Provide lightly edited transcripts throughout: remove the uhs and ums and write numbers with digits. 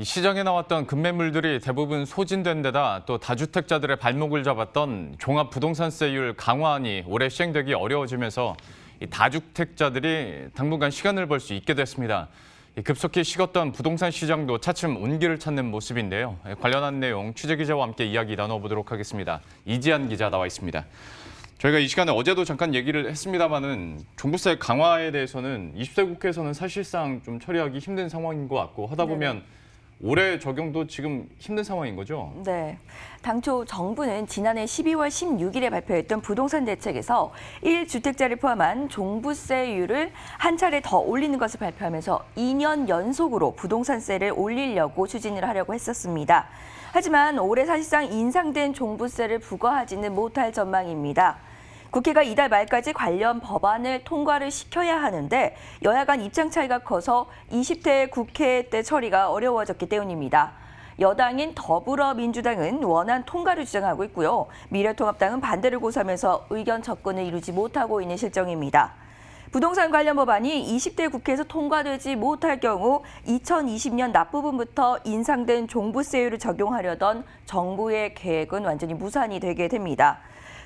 시장에 나왔던 급매물들이 대부분 소진된 데다 또 다주택자들의 발목을 잡았던 종합부동산세율 강화안이 올해 시행되기 어려워지면서 이 다주택자들이 당분간 시간을 벌 수 있게 됐습니다. 급속히 식었던 부동산 시장도 차츰 온기를 찾는 모습인데요. 관련한 내용 취재기자와 함께 이야기 나눠보도록 하겠습니다. 이지한 기자 나와 있습니다. 저희가 이 시간에 어제도 잠깐 얘기를 했습니다마는 종부세 강화에 대해서는 20대 국회에서는 사실상 좀 처리하기 힘든 상황인 것 같고 하다 보면 올해 적용도 지금 힘든 상황인 거죠? 네. 당초 정부는 지난해 12월 16일에 발표했던 부동산 대책에서 1주택자를 포함한 종부세율을 한 차례 더 올리는 것을 발표하면서 2년 연속으로 부동산세를 올리려고 추진을 하려고 했었습니다. 하지만 올해 사실상 인상된 종부세를 부과하지는 못할 전망입니다. 국회가 이달 말까지 관련 법안을 통과를 시켜야 하는데 여야 간 입장 차이가 커서 20대 국회 때 처리가 어려워졌기 때문입니다. 여당인 더불어민주당은 원안 통과를 주장하고 있고요. 미래통합당은 반대를 고수하면서 의견 접근을 이루지 못하고 있는 실정입니다. 부동산 관련 법안이 20대 국회에서 통과되지 못할 경우 2020년 낮부분부터 인상된 종부세율을 적용하려던 정부의 계획은 완전히 무산이 되게 됩니다.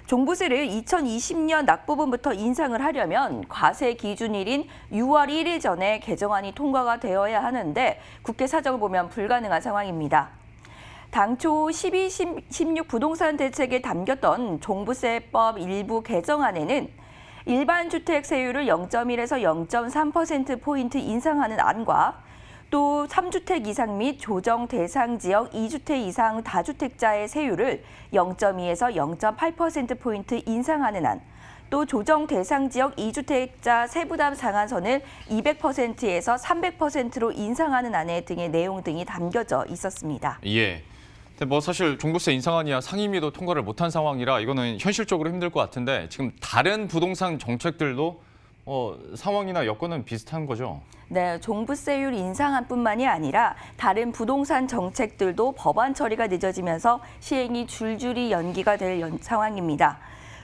종부세를 2020년 낮부분부터 인상을 하려면 과세 기준일인 6월 1일 전에 개정안이 통과가 되어야 하는데 국회 사정을 보면 불가능한 상황입니다. 당초 12, 16 부동산 대책에 담겼던 종부세법 일부 개정안에는 일반 주택 세율을 0.1에서 0.3%포인트 인상하는 안과 또 3주택 이상 및 조정 대상 지역 2주택 이상 다주택자의 세율을 0.2에서 0.8%포인트 인상하는 안, 또 조정 대상 지역 2주택자 세부담 상한선을 200%에서 300%로 인상하는 안에 등의 내용 등이 담겨져 있었습니다. 예. 근데 뭐 사실 종부세 인상안이야 상임위도 통과를 못한 상황이라 이거는 현실적으로 힘들 것 같은데 지금 다른 부동산 정책들도 상황이나 여건은 비슷한 거죠? 네, 종부세율 인상안뿐만이 아니라 다른 부동산 정책들도 법안 처리가 늦어지면서 시행이 줄줄이 연기가 될 상황입니다.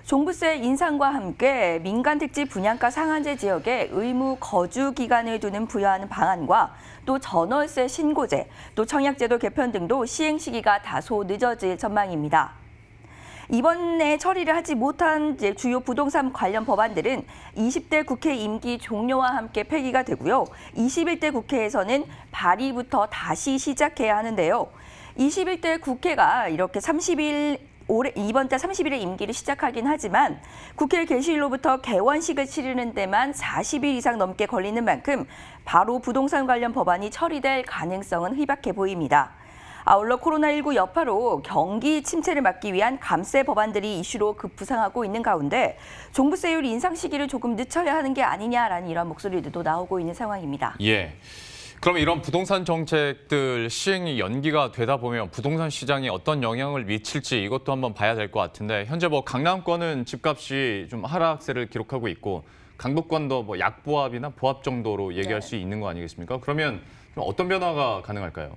종부세 인상과 함께 민간택지 분양가 상한제 지역에 의무 거주 기간을 두는 부여하는 방안과 또 전월세 신고제, 또 청약제도 개편 등도 시행 시기가 다소 늦어질 전망입니다. 이번에 처리를 하지 못한 주요 부동산 관련 법안들은 20대 국회 임기 종료와 함께 폐기가 되고요. 21대 국회에서는 발의부터 다시 시작해야 하는데요. 21대 국회가 이렇게 이번 달 30일에 임기를 시작하긴 하지만 국회 개시일로부터 개원식을 치르는 데만 40일 이상 넘게 걸리는 만큼 바로 부동산 관련 법안이 처리될 가능성은 희박해 보입니다. 아울러 코로나19 여파로 경기 침체를 막기 위한 감세 법안들이 이슈로 급부상하고 있는 가운데 종부세율 인상 시기를 조금 늦춰야 하는 게 아니냐라는 이런 목소리들도 나오고 있는 상황입니다. 예. 그럼 이런 부동산 정책들 시행이 연기가 되다 보면 부동산 시장에 어떤 영향을 미칠지 이것도 한번 봐야 될 것 같은데 현재 뭐 강남권은 집값이 좀 하락세를 기록하고 있고 강북권도 뭐 약보합이나 보합 정도로 얘기할 수 있는 거 아니겠습니까? 그러면 좀 어떤 변화가 가능할까요?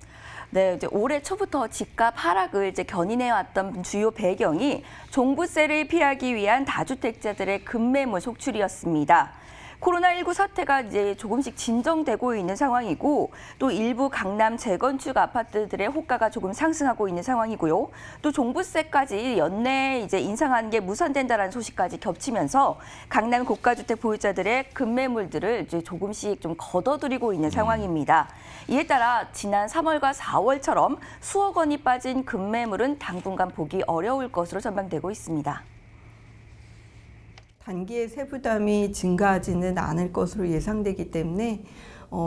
네, 이제 올해 초부터 집값 하락을 견인해왔던 주요 배경이 종부세를 피하기 위한 다주택자들의 급매물 속출이었습니다. 코로나19 사태가 이제 조금씩 진정되고 있는 상황이고 또 일부 강남 재건축 아파트들의 호가가 조금 상승하고 있는 상황이고요. 또 종부세까지 연내 이제 인상하는 게 무산된다라는 소식까지 겹치면서 강남 고가주택 보유자들의 급매물들을 이제 조금씩 좀 걷어들이고 있는 상황입니다. 이에 따라 지난 3월과 4월처럼 수억 원이 빠진 급매물은 당분간 보기 어려울 것으로 전망되고 있습니다. 단기의 세부담이 증가하지는 않을 것으로 예상되기 때문에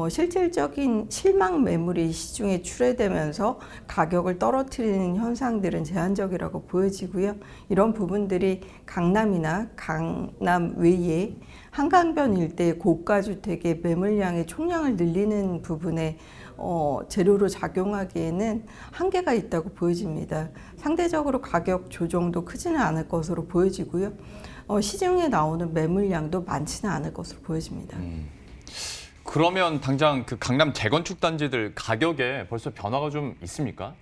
실질적인 실망 매물이 시중에 출회되면서 가격을 떨어뜨리는 현상들은 제한적이라고 보여지고요. 이런 부분들이 강남이나 강남 외에 한강변 일대의 고가주택의 매물량의 총량을 늘리는 부분에 재료로 작용하기에는 한계가 있다고 보여집니다. 상대적으로 가격 조정도 크지는 않을 것으로 보여지고요. 시중에 나오는 매물량도 많지는 않을 것으로 보여집니다. 그러면 당장 그 강남 재건축 단지들 가격에 벌써 변화가 좀 있습니까?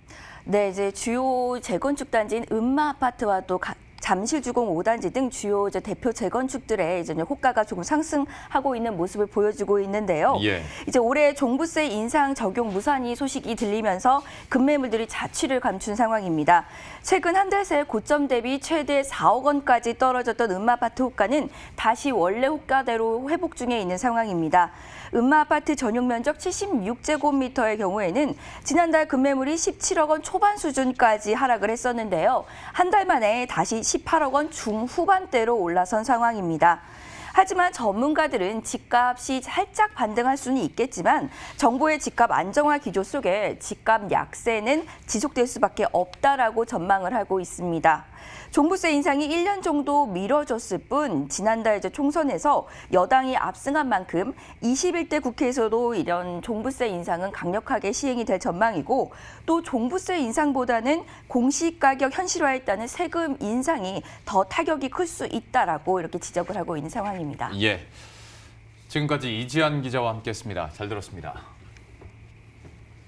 네, 이제 주요 재건축 단지인 음마 아파트와 또 잠실주공 5단지 등 주요 대표 재건축들의 이제 호가가 조금 상승하고 있는 모습을 보여주고 있는데요. 예. 이제 올해 종부세 인상 적용 무산이 소식이 들리면서 급매물들이 자취를 감춘 상황입니다. 최근 한 달 새 고점 대비 최대 4억 원까지 떨어졌던 음마아파트 호가는 다시 원래 호가대로 회복 중에 있는 상황입니다. 음마아파트 전용 면적 76제곱미터의 경우에는 지난달 급매물이 17억 원 초반 수준까지 하락을 했었는데요. 한 달 만에 다시 18억 원 중후반대로 올라선 상황입니다. 하지만 전문가들은 집값이 살짝 반등할 수는 있겠지만 정부의 집값 안정화 기조 속에 집값 약세는 지속될 수밖에 없다라고 전망을 하고 있습니다. 종부세 인상이 1년 정도 미뤄졌을 뿐 지난달 총선에서 여당이 압승한 만큼 21대 국회에서도 이런 종부세 인상은 강력하게 시행이 될 전망이고 또 종부세 인상보다는 공시가격 현실화에 따른 세금 인상이 더 타격이 클 수 있다라고 이렇게 지적을 하고 있는 상황입니다. 예. 지금까지 이지한 기자와 함께했습니다. 잘 들었습니다.